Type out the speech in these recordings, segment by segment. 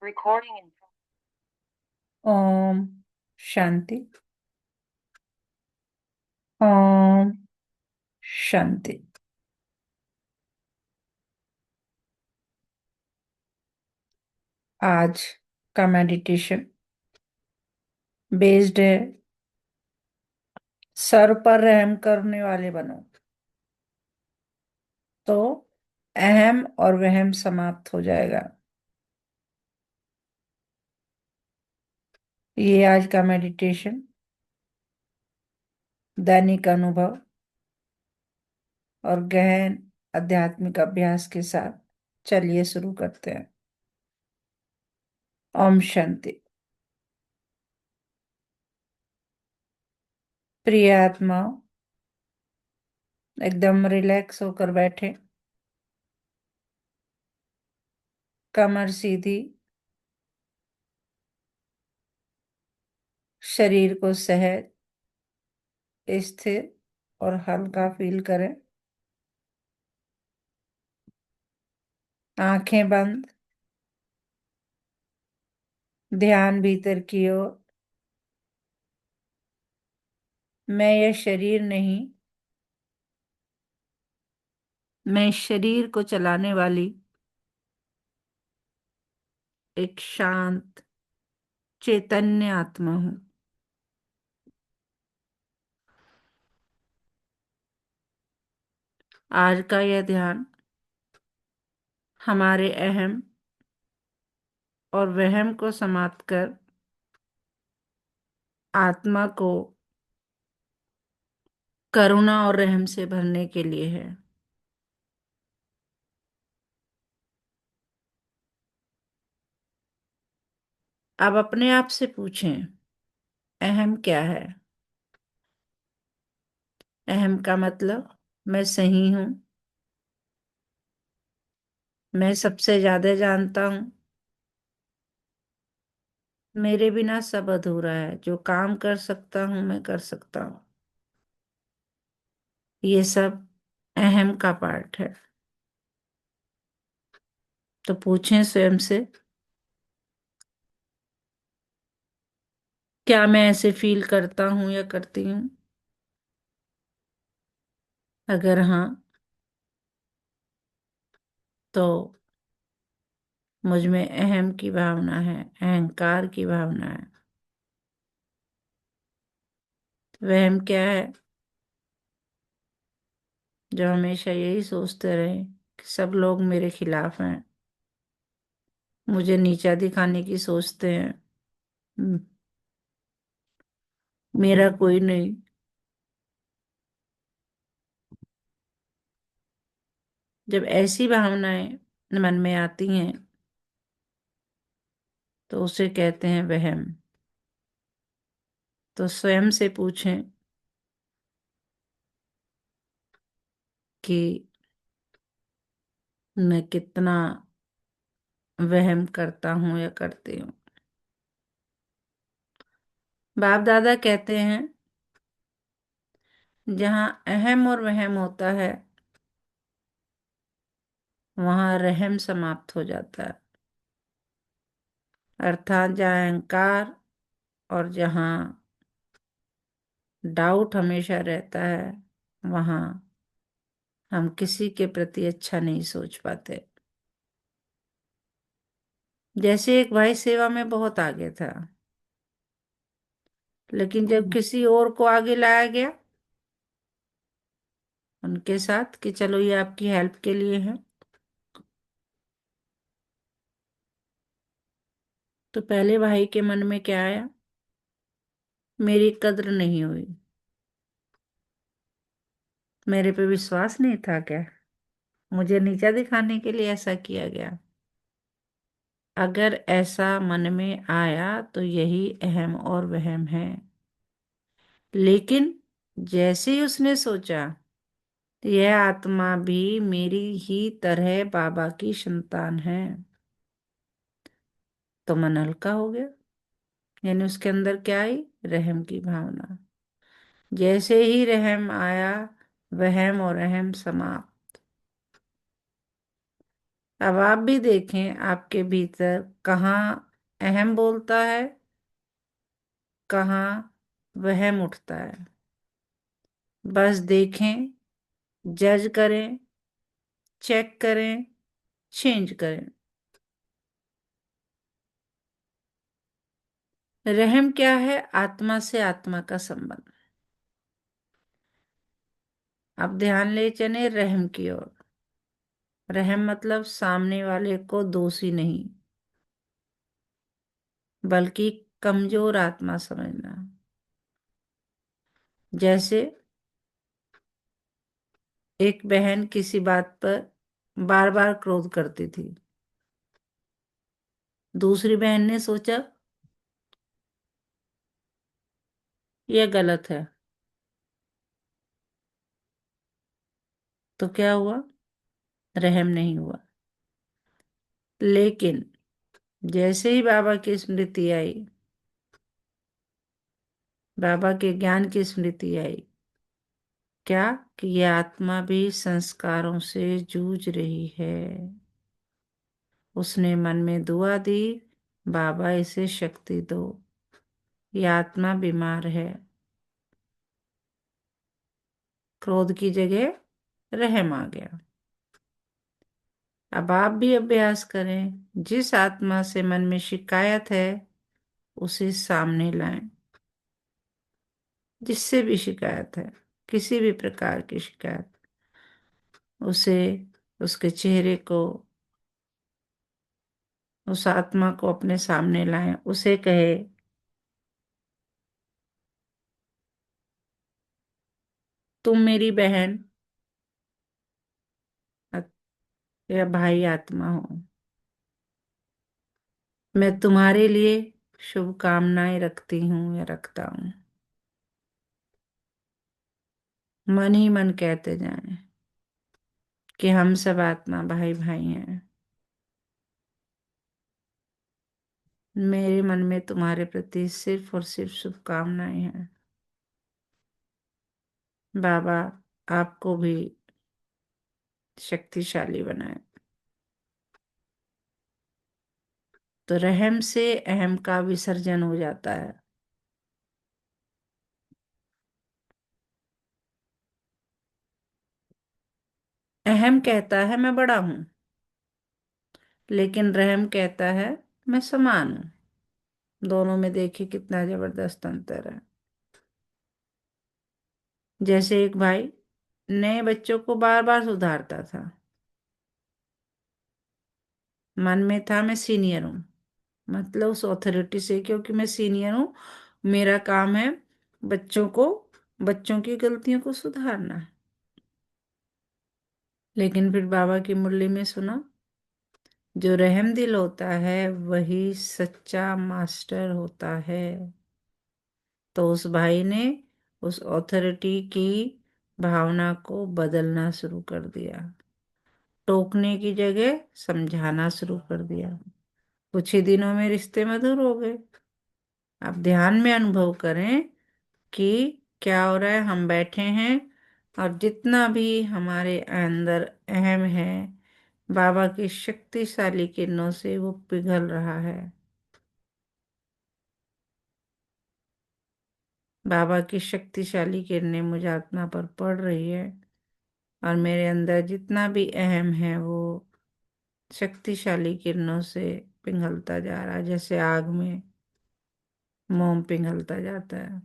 Recording in Om Shanti. Om Shanti. आज का meditation based है सर पर रहम करने वाले बनो, तो अहम और वहम समाप्त हो जाएगा। ये आज का मेडिटेशन दैनिक अनुभव और गहन आध्यात्मिक अभ्यास के साथ चलिए शुरू करते हैं। ओम शांति। प्रिय आत्माओं, एकदम रिलैक्स होकर बैठे, कमर सीधी, शरीर को सहज स्थिर और हल्का फील करें। आंखें बंद, ध्यान भीतर की ओर। मैं यह शरीर नहीं, मैं इस शरीर को चलाने वाली एक शांत चैतन्य आत्मा हूं। आज का यह ध्यान हमारे अहम और वहम को समाप्त कर आत्मा को करुणा और रहम से भरने के लिए है। अब अपने आप से पूछें, अहम क्या है? अहम का मतलब मैं सही हूं, मैं सबसे ज्यादा जानता हूं, मेरे बिना सब अधूरा है, जो काम कर सकता हूं मैं कर सकता हूं। ये सब अहम का पार्ट है। तो पूछें स्वयं से, क्या मैं ऐसे फील करता हूं या करती हूं? अगर हाँ, तो मुझ में अहम की भावना है, अहंकार की भावना है। वहम क्या है? जो हमेशा यही सोचते रहे कि सब लोग मेरे खिलाफ हैं, मुझे नीचा दिखाने की सोचते हैं। हम्म, मेरा कोई नहीं। जब ऐसी भावनाएं मन में आती हैं तो उसे कहते हैं वहम। तो स्वयं से पूछें कि मैं कितना वहम करता हूं या करती हूँ। बाप दादा कहते हैं, जहां अहम और वहम होता है वहां रहम समाप्त हो जाता है। अर्थात जहां अहंकार और जहां डाउट हमेशा रहता है, वहां हम किसी के प्रति अच्छा नहीं सोच पाते। जैसे एक भाई सेवा में बहुत आगे था, लेकिन जब किसी और को आगे लाया गया उनके साथ कि चलो ये आपकी हेल्प के लिए है, तो पहले भाई के मन में क्या आया? मेरी कद्र नहीं हुई, मेरे पे विश्वास नहीं था क्या, मुझे नीचा दिखाने के लिए ऐसा किया गया। अगर ऐसा मन में आया तो यही अहम और वहम है। लेकिन जैसे ही उसने सोचा यह आत्मा भी मेरी ही तरह बाबा की संतान है, तो मन हल्का हो गया। यानी उसके अंदर क्या आई? रहम की भावना। जैसे ही रहम आया, वहम और अहम समाप्त। अब आप भी देखें आपके भीतर कहाँ अहम बोलता है, कहाँ वहम उठता है। बस देखें, जज करें, चेक करें, चेंज करें। रहम क्या है? आत्मा से आत्मा का संबंध। अब ध्यान ले चले रहम की ओर। रहम मतलब सामने वाले को दोषी नहीं, बल्कि कमजोर आत्मा समझना। जैसे एक बहन किसी बात पर बार बार क्रोध करती थी। दूसरी बहन ने सोचा यह गलत है, तो क्या हुआ? रहम नहीं हुआ। लेकिन जैसे ही बाबा की स्मृति आई, बाबा के ज्ञान की स्मृति आई, क्या कि यह आत्मा भी संस्कारों से जूझ रही है। उसने मन में दुआ दी, बाबा इसे शक्ति दो, ये आत्मा बीमार है। क्रोध की जगह रहम आ गया। अब आप भी अभ्यास करें, जिस आत्मा से मन में शिकायत है उसे सामने लाएं। जिससे भी शिकायत है, किसी भी प्रकार की शिकायत, उसे, उसके चेहरे को, उस आत्मा को अपने सामने लाएं। उसे कहे, तुम मेरी बहन या भाई आत्मा हो। मैं तुम्हारे लिए शुभकामनाएं रखती हूँ या रखता हूँ। मन ही मन कहते जाएं कि हम सब आत्मा भाई भाई हैं। मेरे मन में तुम्हारे प्रति सिर्फ और सिर्फ शुभकामनाएं हैं। बाबा आपको भी शक्तिशाली बनाए। तो रहम से अहम का विसर्जन हो जाता है। अहम कहता है मैं बड़ा हूं, लेकिन रहम कहता है मैं समान हूं। दोनों में देखिए कितना जबरदस्त अंतर है। जैसे एक भाई नए बच्चों को बार बार सुधारता था। मन में था मैं सीनियर हूँ, मतलब उस अथॉरिटी से, क्योंकि मैं सीनियर हूँ, मेरा काम है बच्चों को, बच्चों की गलतियों को सुधारना। लेकिन फिर बाबा की मुरली में सुना, जो रहम दिल होता है वही सच्चा मास्टर होता है। तो उस भाई ने उस अथॉरिटी की भावना को बदलना शुरू कर दिया। टोकने की जगह समझाना शुरू कर दिया। कुछ ही दिनों में रिश्ते मधुर हो गए। आप ध्यान में अनुभव करें कि क्या हो रहा है। हम बैठे हैं और जितना भी हमारे अंदर अहम है, बाबा की शक्तिशाली किरणों से वो पिघल रहा है। बाबा की शक्तिशाली किरणें मुझ आत्मा पर पड़ रही है, और मेरे अंदर जितना भी अहम है वो शक्तिशाली किरणों से पिघलता जा रहा है, जैसे आग में मोम पिघलता जाता है।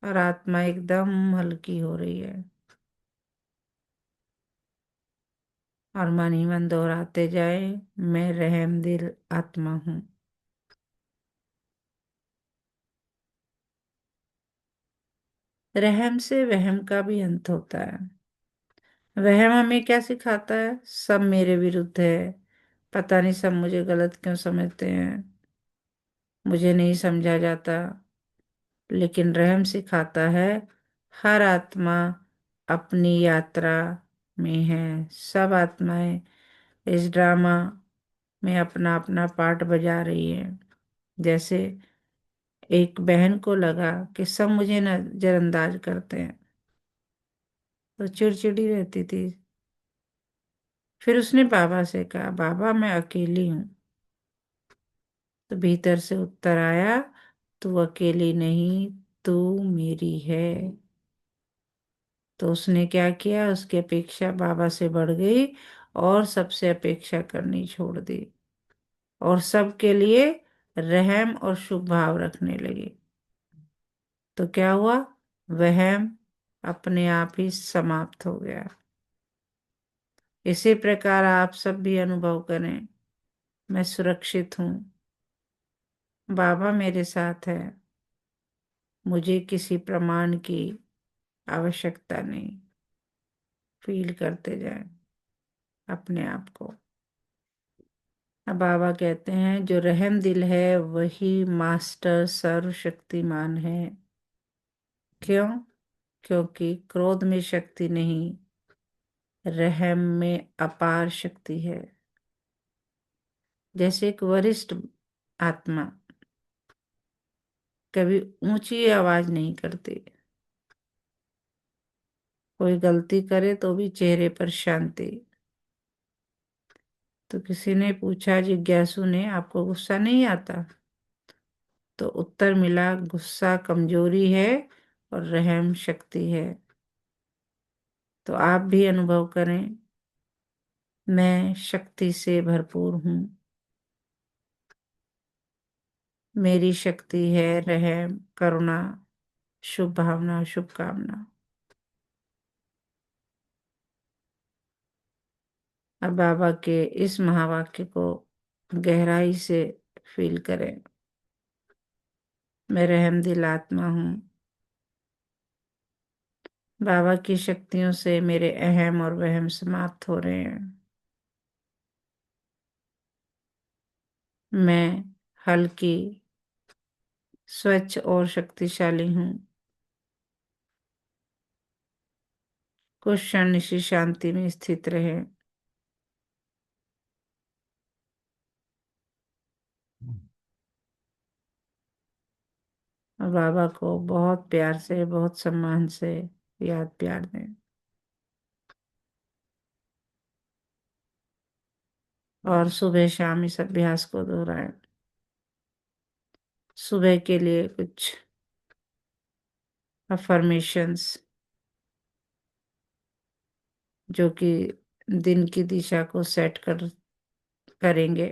और आत्मा एकदम हल्की हो रही है। और मन ही मन दोहराते जाए, मैं रहम दिल आत्मा हूँ। रहम से वहम का भी अंत होता है। वहम हमें क्या सिखाता है? सब मेरे विरुद्ध है, पता नहीं सब मुझे गलत क्यों समझते हैं, मुझे नहीं समझा जाता। लेकिन रहम सिखाता है, हर आत्मा अपनी यात्रा में है। सब आत्माएं इस ड्रामा में अपना अपना पार्ट बजा रही है। जैसे एक बहन को लगा कि सब मुझे नजरअंदाज करते हैं, तो चिड़चिड़ी रहती थी। फिर उसने बाबा से कहा, बाबा मैं अकेली हूं। तो भीतर से उत्तर आया, तू अकेली नहीं, तू मेरी है। तो उसने क्या किया, उसकी अपेक्षा बाबा से बढ़ गई और सबसे अपेक्षा करनी छोड़ दी और सबके लिए रहम और शुभ भाव रखने लगी। तो क्या हुआ, वहम अपने आप ही समाप्त हो गया। इसी प्रकार आप सब भी अनुभव करें, मैं सुरक्षित हूँ, बाबा मेरे साथ है, मुझे किसी प्रमाण की आवश्यकता नहीं। फील करते जाएं अपने आप को। अब बाबा कहते हैं, जो रहम दिल है वही मास्टर सर्वशक्तिमान है। क्यों? क्योंकि क्रोध में शक्ति नहीं, रहम में अपार शक्ति है। जैसे एक वरिष्ठ आत्मा कभी ऊंची आवाज नहीं करती, कोई गलती करे तो भी चेहरे पर शांति। तो किसी ने पूछा जिज्ञासु ने, आपको गुस्सा नहीं आता? तो उत्तर मिला, गुस्सा कमजोरी है और रहम शक्ति है। तो आप भी अनुभव करें, मैं शक्ति से भरपूर हूँ, मेरी शक्ति है रहम, करुणा, शुभ भावना, शुभकामना। अब बाबा के इस महावाक्य को गहराई से फील करें। मैं रहमदिल आत्मा हूँ, बाबा की शक्तियों से मेरे अहम और वहम समाप्त हो रहे हैं। मैं हल्की, स्वच्छ और शक्तिशाली हूँ। कुछ क्षण इसी शांति में स्थित रहे। और बाबा को बहुत प्यार से, बहुत सम्मान से याद प्यार दें। और सुबह शाम इस अभ्यास को दोहराएं। सुबह के लिए कुछ अफर्मेशंस जो कि दिन की दिशा को सेट करेंगे।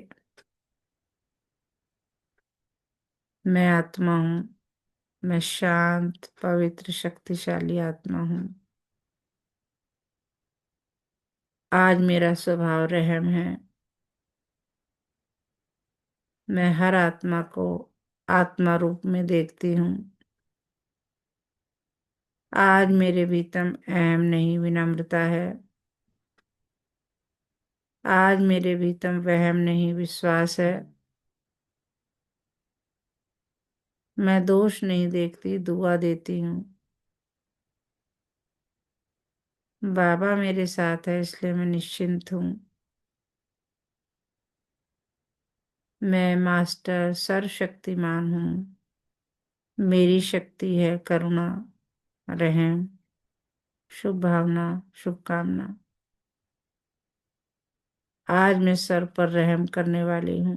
मैं आत्मा हूँ, मैं शांत, पवित्र, शक्तिशाली आत्मा हूँ। आज मेरा स्वभाव रहम है। मैं हर आत्मा को आत्मा रूप में देखती हूँ। आज मेरे भीतर अहम नहीं, विनम्रता है। आज मेरे भीतर वहम नहीं, विश्वास है। मैं दोष नहीं देखती, दुआ देती हूँ। बाबा मेरे साथ है इसलिए मैं निश्चिंत हूँ। मैं मास्टर सर्वशक्तिमान हूँ। मेरी शक्ति है करुणा, रहम, शुभ भावना, शुभकामना। आज मैं सर पर रहम करने वाली हूँ।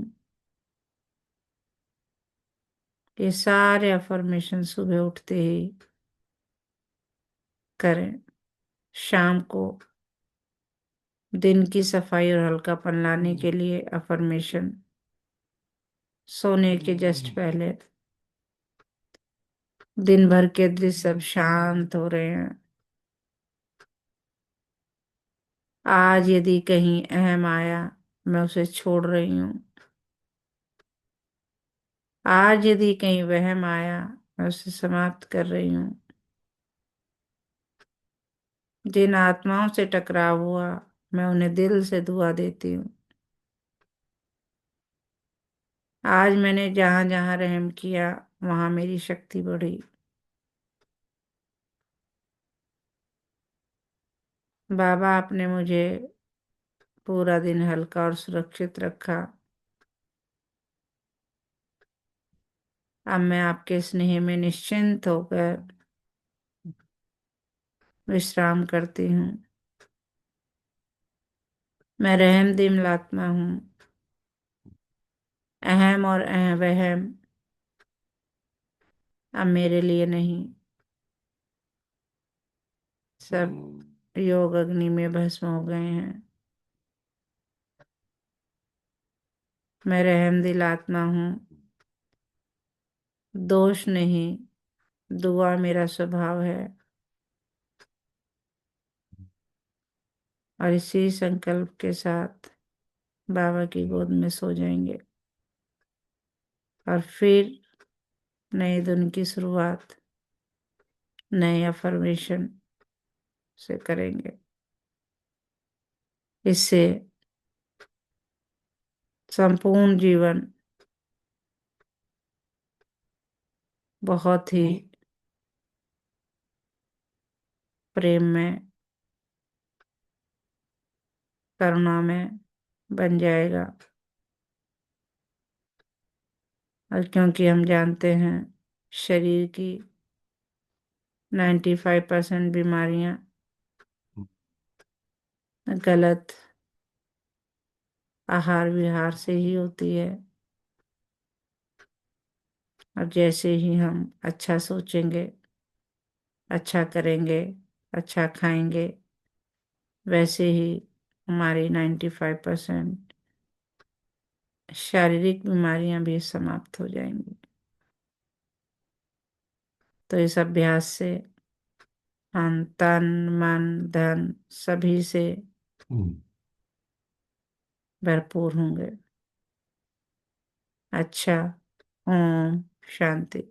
ये सारे अफर्मेशन सुबह उठते ही करें। शाम को दिन की सफाई और हल्कापन लाने के लिए अफर्मेशन सोने के जस्ट पहले। दिन भर के दृश्य सब शांत हो रहे हैं। आज यदि कहीं अहम आया, मैं उसे छोड़ रही हूँ। आज यदि कहीं वहम आया, मैं उसे समाप्त कर रही हूँ। जिन आत्माओं से टकराव हुआ, मैं उन्हें दिल से दुआ देती हूँ। आज मैंने जहां जहां रहम किया, वहां मेरी शक्ति बढ़ी। बाबा आपने मुझे पूरा दिन हल्का और सुरक्षित रखा। अब मैं आपके स्नेह में निश्चिंत होकर विश्राम करती हूँ। मैं रहम दिल आत्मा हूँ। अहम और वहम अब मेरे लिए नहीं, सब योग अग्नि में भस्म हो गए हैं। मैं रहम दिल आत्मा हूँ, दोष नहीं, दुआ मेरा स्वभाव है। और इसी संकल्प के साथ बाबा की गोद में सो जाएंगे और फिर नए दिन की शुरुआत नए अफर्मेशन से करेंगे। इससे संपूर्ण जीवन बहुत ही प्रेम में, करुणा में बन जाएगा। और क्योंकि हम जानते हैं शरीर की 95% बीमारियां गलत आहार विहार से ही होती है। और जैसे ही हम अच्छा सोचेंगे, अच्छा करेंगे, अच्छा खाएंगे, वैसे ही हमारी 95% शारीरिक बीमारियां भी समाप्त हो जाएंगी। तो इस अभ्यास से हम तन मन धन सभी से भरपूर होंगे। अच्छा, ओम शांति।